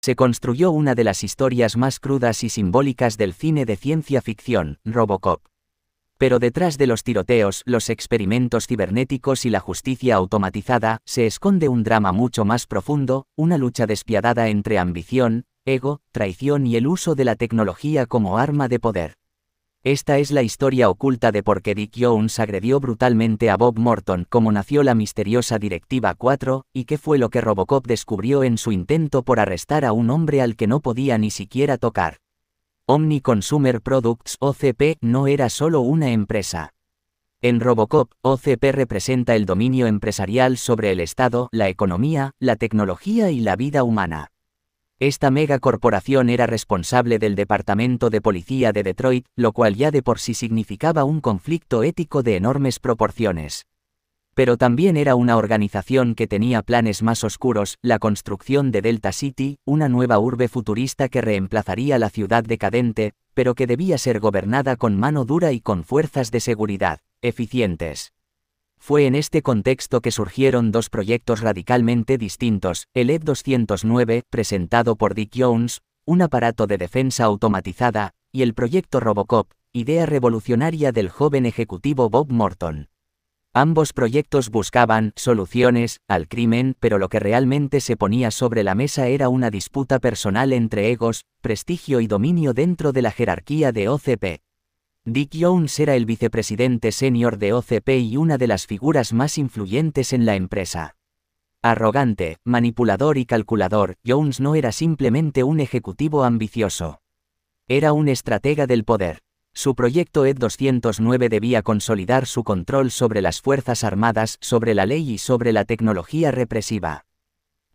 Se construyó una de las historias más crudas y simbólicas del cine de ciencia ficción, Robocop. Pero detrás de los tiroteos, los experimentos cibernéticos y la justicia automatizada, se esconde un drama mucho más profundo, una lucha despiadada entre ambición, ego, traición y el uso de la tecnología como arma de poder. Esta es la historia oculta de por qué Dick Jones agredió brutalmente a Bob Morton, cómo nació la misteriosa Directiva 4, y qué fue lo que Robocop descubrió en su intento por arrestar a un hombre al que no podía ni siquiera tocar. Omni Consumer Products (OCP) no era solo una empresa. En Robocop, OCP representa el dominio empresarial sobre el Estado, la economía, la tecnología y la vida humana. Esta megacorporación era responsable del Departamento de Policía de Detroit, lo cual ya de por sí significaba un conflicto ético de enormes proporciones. Pero también era una organización que tenía planes más oscuros, la construcción de Delta City, una nueva urbe futurista que reemplazaría la ciudad decadente, pero que debía ser gobernada con mano dura y con fuerzas de seguridad eficientes. Fue en este contexto que surgieron dos proyectos radicalmente distintos, el ED-209, presentado por Dick Jones, un aparato de defensa automatizada, y el proyecto Robocop, idea revolucionaria del joven ejecutivo Bob Morton. Ambos proyectos buscaban soluciones al crimen, pero lo que realmente se ponía sobre la mesa era una disputa personal entre egos, prestigio y dominio dentro de la jerarquía de OCP. Dick Jones era el vicepresidente senior de OCP y una de las figuras más influyentes en la empresa. Arrogante, manipulador y calculador, Jones no era simplemente un ejecutivo ambicioso. Era un estratega del poder. Su proyecto ED-209 debía consolidar su control sobre las Fuerzas Armadas, sobre la ley y sobre la tecnología represiva.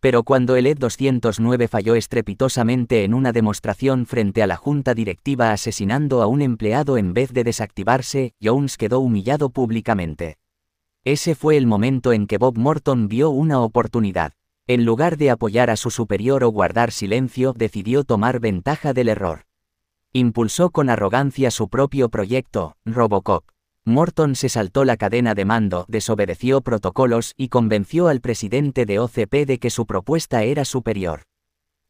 Pero cuando el ED-209 falló estrepitosamente en una demostración frente a la junta directiva asesinando a un empleado en vez de desactivarse, Jones quedó humillado públicamente. Ese fue el momento en que Bob Morton vio una oportunidad. En lugar de apoyar a su superior o guardar silencio, decidió tomar ventaja del error. Impulsó con arrogancia su propio proyecto, Robocop. Morton se saltó la cadena de mando, desobedeció protocolos y convenció al presidente de OCP de que su propuesta era superior.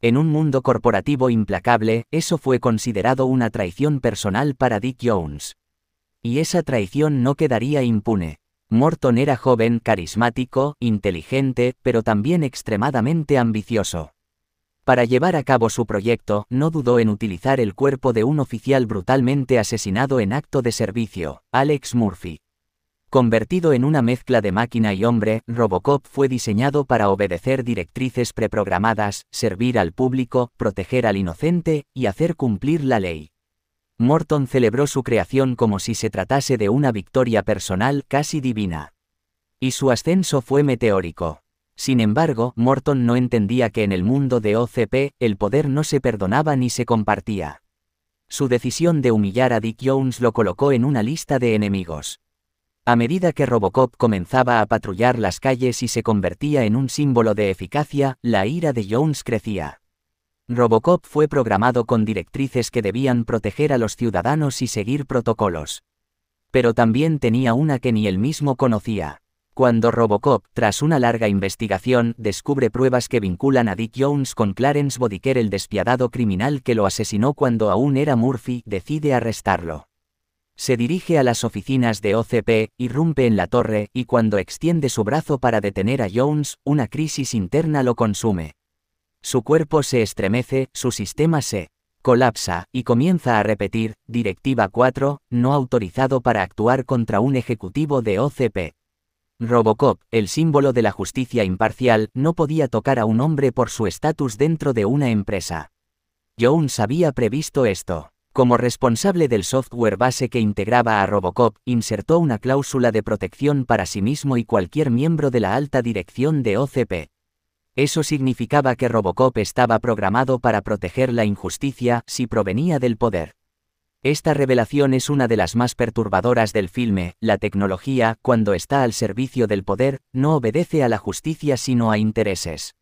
En un mundo corporativo implacable, eso fue considerado una traición personal para Dick Jones. Y esa traición no quedaría impune. Morton era joven, carismático, inteligente, pero también extremadamente ambicioso. Para llevar a cabo su proyecto, no dudó en utilizar el cuerpo de un oficial brutalmente asesinado en acto de servicio, Alex Murphy. Convertido en una mezcla de máquina y hombre, Robocop fue diseñado para obedecer directrices preprogramadas, servir al público, proteger al inocente, y hacer cumplir la ley. Morton celebró su creación como si se tratase de una victoria personal casi divina. Y su ascenso fue meteórico. Sin embargo, Morton no entendía que en el mundo de OCP, el poder no se perdonaba ni se compartía. Su decisión de humillar a Dick Jones lo colocó en una lista de enemigos. A medida que Robocop comenzaba a patrullar las calles y se convertía en un símbolo de eficacia, la ira de Jones crecía. Robocop fue programado con directrices que debían proteger a los ciudadanos y seguir protocolos. Pero también tenía una que ni él mismo conocía. Cuando Robocop, tras una larga investigación, descubre pruebas que vinculan a Dick Jones con Clarence Bodiker, el despiadado criminal que lo asesinó cuando aún era Murphy, decide arrestarlo. Se dirige a las oficinas de OCP, irrumpe en la torre, y cuando extiende su brazo para detener a Jones, una crisis interna lo consume. Su cuerpo se estremece, su sistema se colapsa, y comienza a repetir, Directiva 4, no autorizado para actuar contra un ejecutivo de OCP. Robocop, el símbolo de la justicia imparcial, no podía tocar a un hombre por su estatus dentro de una empresa. Jones había previsto esto. Como responsable del software base que integraba a Robocop, insertó una cláusula de protección para sí mismo y cualquier miembro de la alta dirección de OCP. Eso significaba que Robocop estaba programado para proteger la injusticia si provenía del poder. Esta revelación es una de las más perturbadoras del filme. La tecnología, cuando está al servicio del poder, no obedece a la justicia sino a intereses.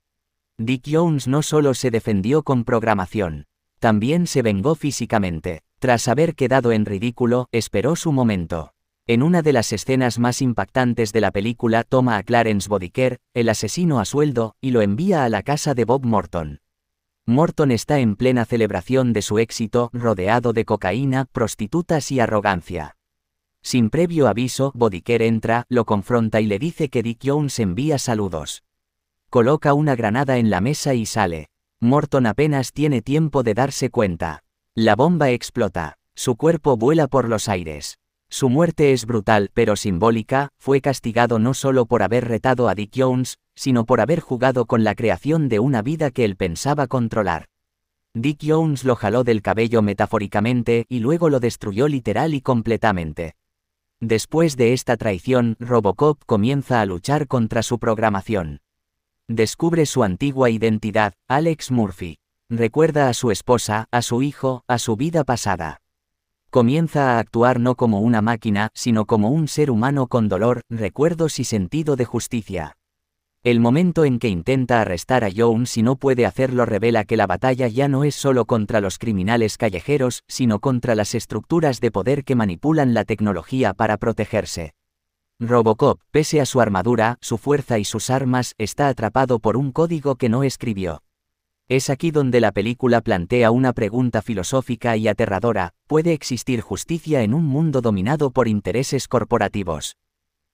Dick Jones no solo se defendió con programación, también se vengó físicamente. Tras haber quedado en ridículo, esperó su momento. En una de las escenas más impactantes de la película toma a Clarence Bodiker, el asesino a sueldo, y lo envía a la casa de Bob Morton. Morton está en plena celebración de su éxito, rodeado de cocaína, prostitutas y arrogancia. Sin previo aviso, Bodiker entra, lo confronta y le dice que Dick Jones envía saludos. Coloca una granada en la mesa y sale. Morton apenas tiene tiempo de darse cuenta. La bomba explota. Su cuerpo vuela por los aires. Su muerte es brutal pero simbólica. Fue castigado no solo por haber retado a Dick Jones, sino por haber jugado con la creación de una vida que él pensaba controlar. Dick Jones lo jaló del cabello metafóricamente y luego lo destruyó literal y completamente. Después de esta traición, Robocop comienza a luchar contra su programación. Descubre su antigua identidad, Alex Murphy. Recuerda a su esposa, a su hijo, a su vida pasada. Comienza a actuar no como una máquina, sino como un ser humano con dolor, recuerdos y sentido de justicia. El momento en que intenta arrestar a Jones y no puede hacerlo revela que la batalla ya no es solo contra los criminales callejeros, sino contra las estructuras de poder que manipulan la tecnología para protegerse. Robocop, pese a su armadura, su fuerza y sus armas, está atrapado por un código que no escribió. Es aquí donde la película plantea una pregunta filosófica y aterradora: ¿puede existir justicia en un mundo dominado por intereses corporativos?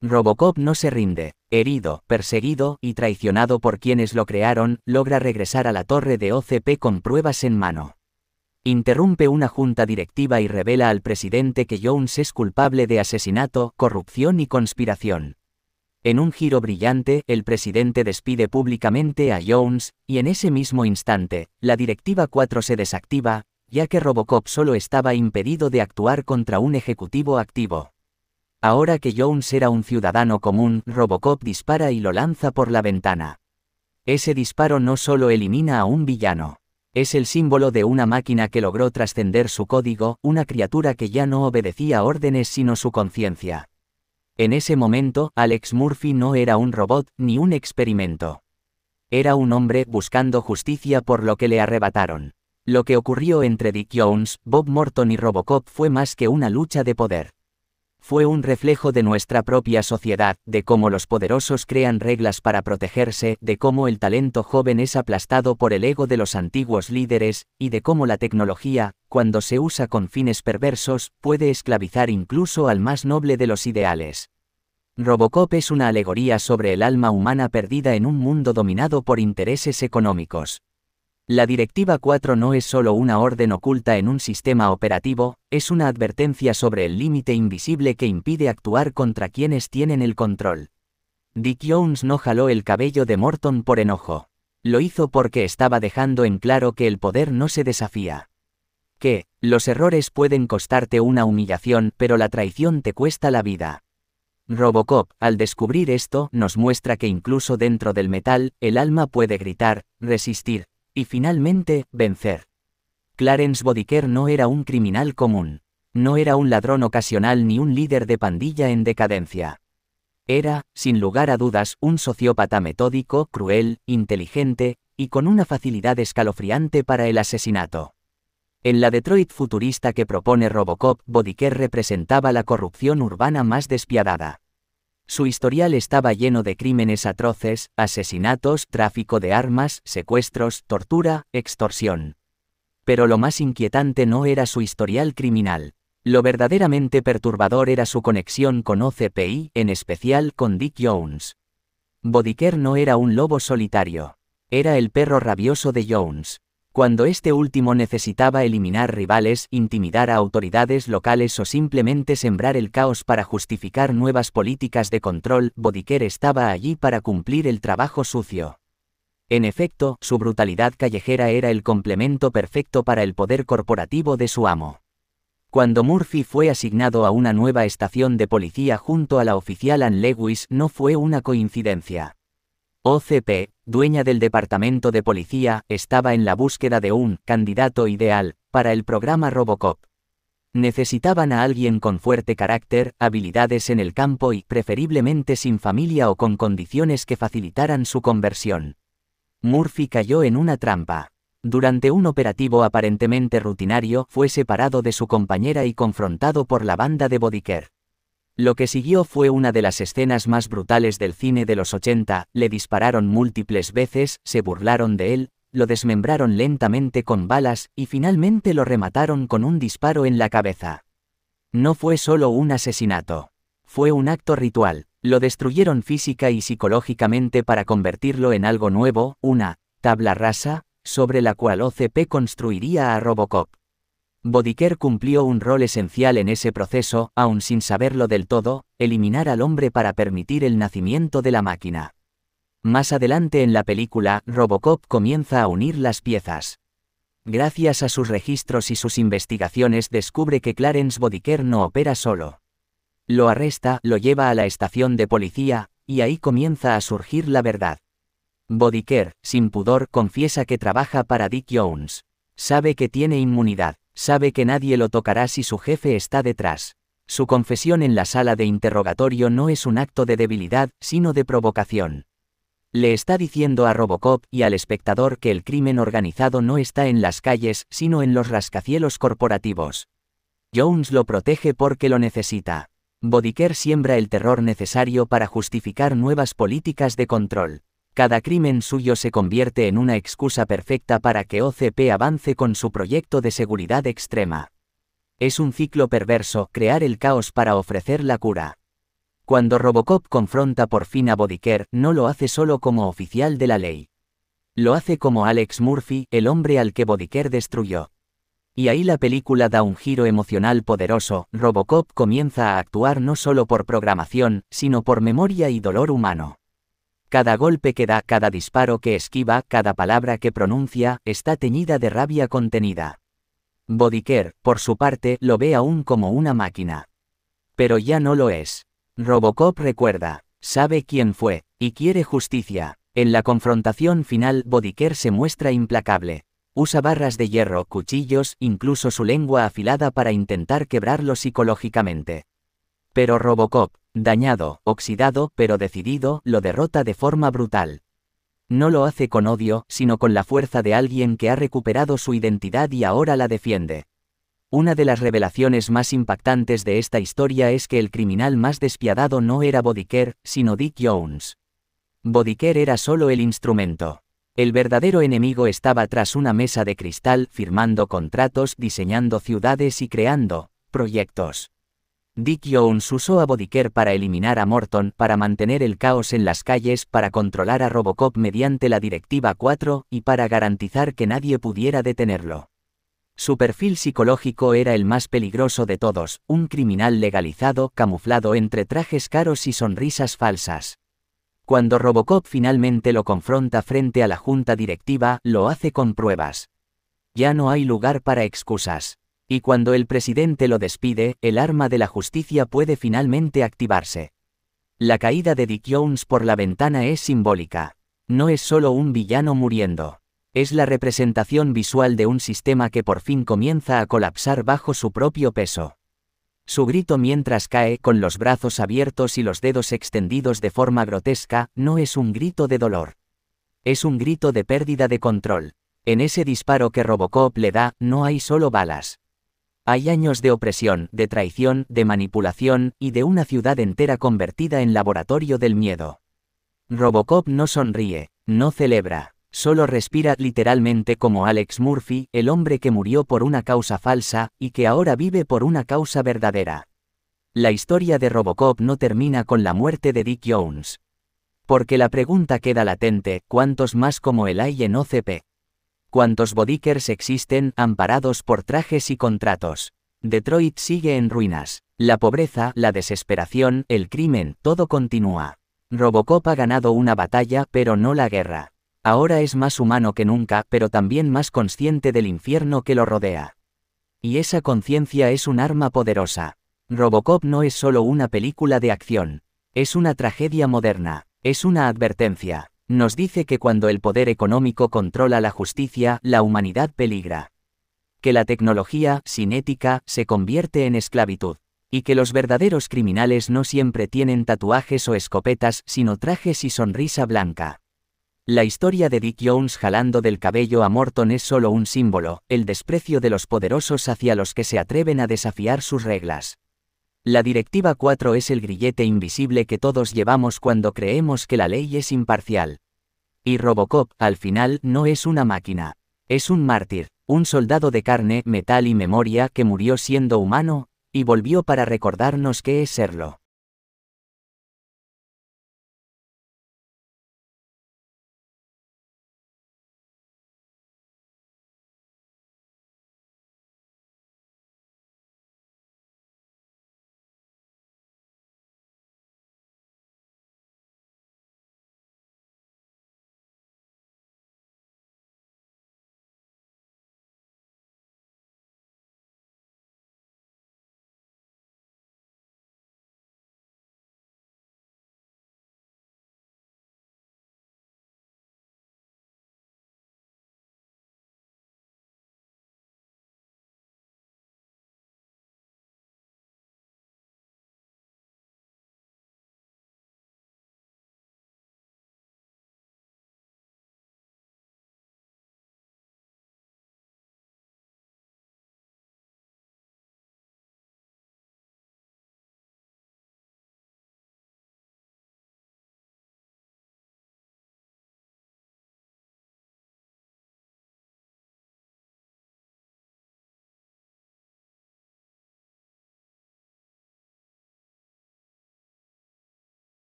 Robocop no se rinde. Herido, perseguido y traicionado por quienes lo crearon, logra regresar a la torre de OCP con pruebas en mano. Interrumpe una junta directiva y revela al presidente que Jones es culpable de asesinato, corrupción y conspiración. En un giro brillante, el presidente despide públicamente a Jones, y en ese mismo instante, la Directiva 4 se desactiva, ya que Robocop solo estaba impedido de actuar contra un ejecutivo activo. Ahora que Jones era un ciudadano común, Robocop dispara y lo lanza por la ventana. Ese disparo no solo elimina a un villano. Es el símbolo de una máquina que logró trascender su código, una criatura que ya no obedecía órdenes sino su conciencia. En ese momento, Alex Murphy no era un robot, ni un experimento. Era un hombre buscando justicia por lo que le arrebataron. Lo que ocurrió entre Dick Jones, Bob Morton y Robocop fue más que una lucha de poder. Fue un reflejo de nuestra propia sociedad, de cómo los poderosos crean reglas para protegerse, de cómo el talento joven es aplastado por el ego de los antiguos líderes, y de cómo la tecnología, cuando se usa con fines perversos, puede esclavizar incluso al más noble de los ideales. Robocop es una alegoría sobre el alma humana perdida en un mundo dominado por intereses económicos. La Directiva 4 no es solo una orden oculta en un sistema operativo, es una advertencia sobre el límite invisible que impide actuar contra quienes tienen el control. Dick Jones no jaló el cabello de Morton por enojo. Lo hizo porque estaba dejando en claro que el poder no se desafía. Que, los errores pueden costarte una humillación, pero la traición te cuesta la vida. Robocop, al descubrir esto, nos muestra que incluso dentro del metal, el alma puede gritar, resistir, y finalmente, vencer. Clarence Bodiker no era un criminal común. No era un ladrón ocasional ni un líder de pandilla en decadencia. Era, sin lugar a dudas, un sociópata metódico, cruel, inteligente, y con una facilidad escalofriante para el asesinato. En la Detroit futurista que propone Robocop, Bodiker representaba la corrupción urbana más despiadada. Su historial estaba lleno de crímenes atroces, asesinatos, tráfico de armas, secuestros, tortura, extorsión. Pero lo más inquietante no era su historial criminal. Lo verdaderamente perturbador era su conexión con OCP y, en especial, con Dick Jones. Bodiker no era un lobo solitario. Era el perro rabioso de Jones. Cuando este último necesitaba eliminar rivales, intimidar a autoridades locales o simplemente sembrar el caos para justificar nuevas políticas de control, Bodiker estaba allí para cumplir el trabajo sucio. En efecto, su brutalidad callejera era el complemento perfecto para el poder corporativo de su amo. Cuando Murphy fue asignado a una nueva estación de policía junto a la oficial Ann Lewis, no fue una coincidencia. OCP, dueña del departamento de policía, estaba en la búsqueda de un candidato ideal para el programa Robocop. Necesitaban a alguien con fuerte carácter, habilidades en el campo y, preferiblemente sin familia o con condiciones que facilitaran su conversión. Murphy cayó en una trampa. Durante un operativo aparentemente rutinario, fue separado de su compañera y confrontado por la banda de Bodiker. Lo que siguió fue una de las escenas más brutales del cine de los 80, le dispararon múltiples veces, se burlaron de él, lo desmembraron lentamente con balas y finalmente lo remataron con un disparo en la cabeza. No fue solo un asesinato. Fue un acto ritual. Lo destruyeron física y psicológicamente para convertirlo en algo nuevo, una tabla rasa, sobre la cual OCP construiría a Robocop. Bodiker cumplió un rol esencial en ese proceso, aun sin saberlo del todo, eliminar al hombre para permitir el nacimiento de la máquina. Más adelante en la película, Robocop comienza a unir las piezas. Gracias a sus registros y sus investigaciones descubre que Clarence Bodiker no opera solo. Lo arresta, lo lleva a la estación de policía, y ahí comienza a surgir la verdad. Bodiker, sin pudor, confiesa que trabaja para Dick Jones. Sabe que tiene inmunidad, sabe que nadie lo tocará si su jefe está detrás. Su confesión en la sala de interrogatorio no es un acto de debilidad, sino de provocación. Le está diciendo a Robocop y al espectador que el crimen organizado no está en las calles, sino en los rascacielos corporativos. Jones lo protege porque lo necesita. Bodiker siembra el terror necesario para justificar nuevas políticas de control. Cada crimen suyo se convierte en una excusa perfecta para que OCP avance con su proyecto de seguridad extrema. Es un ciclo perverso, crear el caos para ofrecer la cura. Cuando Robocop confronta por fin a Bodiker, no lo hace solo como oficial de la ley. Lo hace como Alex Murphy, el hombre al que Bodiker destruyó. Y ahí la película da un giro emocional poderoso. Robocop comienza a actuar no solo por programación, sino por memoria y dolor humano. Cada golpe que da, cada disparo que esquiva, cada palabra que pronuncia, está teñida de rabia contenida. Bodiker, por su parte, lo ve aún como una máquina. Pero ya no lo es. Robocop recuerda, sabe quién fue, y quiere justicia. En la confrontación final, Bodiker se muestra implacable. Usa barras de hierro, cuchillos, incluso su lengua afilada para intentar quebrarlo psicológicamente. Pero Robocop, dañado, oxidado, pero decidido, lo derrota de forma brutal. No lo hace con odio, sino con la fuerza de alguien que ha recuperado su identidad y ahora la defiende. Una de las revelaciones más impactantes de esta historia es que el criminal más despiadado no era Bodiker, sino Dick Jones. Bodiker era solo el instrumento. El verdadero enemigo estaba tras una mesa de cristal, firmando contratos, diseñando ciudades y creando proyectos. Dick Jones usó a Bodiker para eliminar a Morton, para mantener el caos en las calles, para controlar a Robocop mediante la Directiva 4, y para garantizar que nadie pudiera detenerlo. Su perfil psicológico era el más peligroso de todos, un criminal legalizado, camuflado entre trajes caros y sonrisas falsas. Cuando Robocop finalmente lo confronta frente a la junta directiva, lo hace con pruebas. Ya no hay lugar para excusas. Y cuando el presidente lo despide, el arma de la justicia puede finalmente activarse. La caída de Dick Jones por la ventana es simbólica. No es solo un villano muriendo. Es la representación visual de un sistema que por fin comienza a colapsar bajo su propio peso. Su grito mientras cae, con los brazos abiertos y los dedos extendidos de forma grotesca, no es un grito de dolor. Es un grito de pérdida de control. En ese disparo que Robocop le da, no hay solo balas. Hay años de opresión, de traición, de manipulación, y de una ciudad entera convertida en laboratorio del miedo. Robocop no sonríe, no celebra. Solo respira literalmente como Alex Murphy, el hombre que murió por una causa falsa, y que ahora vive por una causa verdadera. La historia de Robocop no termina con la muerte de Dick Jones. Porque la pregunta queda latente, ¿cuántos más como él hay en OCP? ¿Cuántos Bodikers existen, amparados por trajes y contratos? Detroit sigue en ruinas. La pobreza, la desesperación, el crimen, todo continúa. Robocop ha ganado una batalla, pero no la guerra. Ahora es más humano que nunca, pero también más consciente del infierno que lo rodea. Y esa conciencia es un arma poderosa. Robocop no es solo una película de acción. Es una tragedia moderna. Es una advertencia. Nos dice que cuando el poder económico controla la justicia, la humanidad peligra. Que la tecnología, sin ética, se convierte en esclavitud. Y que los verdaderos criminales no siempre tienen tatuajes o escopetas, sino trajes y sonrisa blanca. La historia de Dick Jones jalando del cabello a Morton es solo un símbolo, el desprecio de los poderosos hacia los que se atreven a desafiar sus reglas. La Directiva 4 es el grillete invisible que todos llevamos cuando creemos que la ley es imparcial. Y Robocop, al final, no es una máquina. Es un mártir, un soldado de carne, metal y memoria que murió siendo humano, y volvió para recordarnos qué es serlo.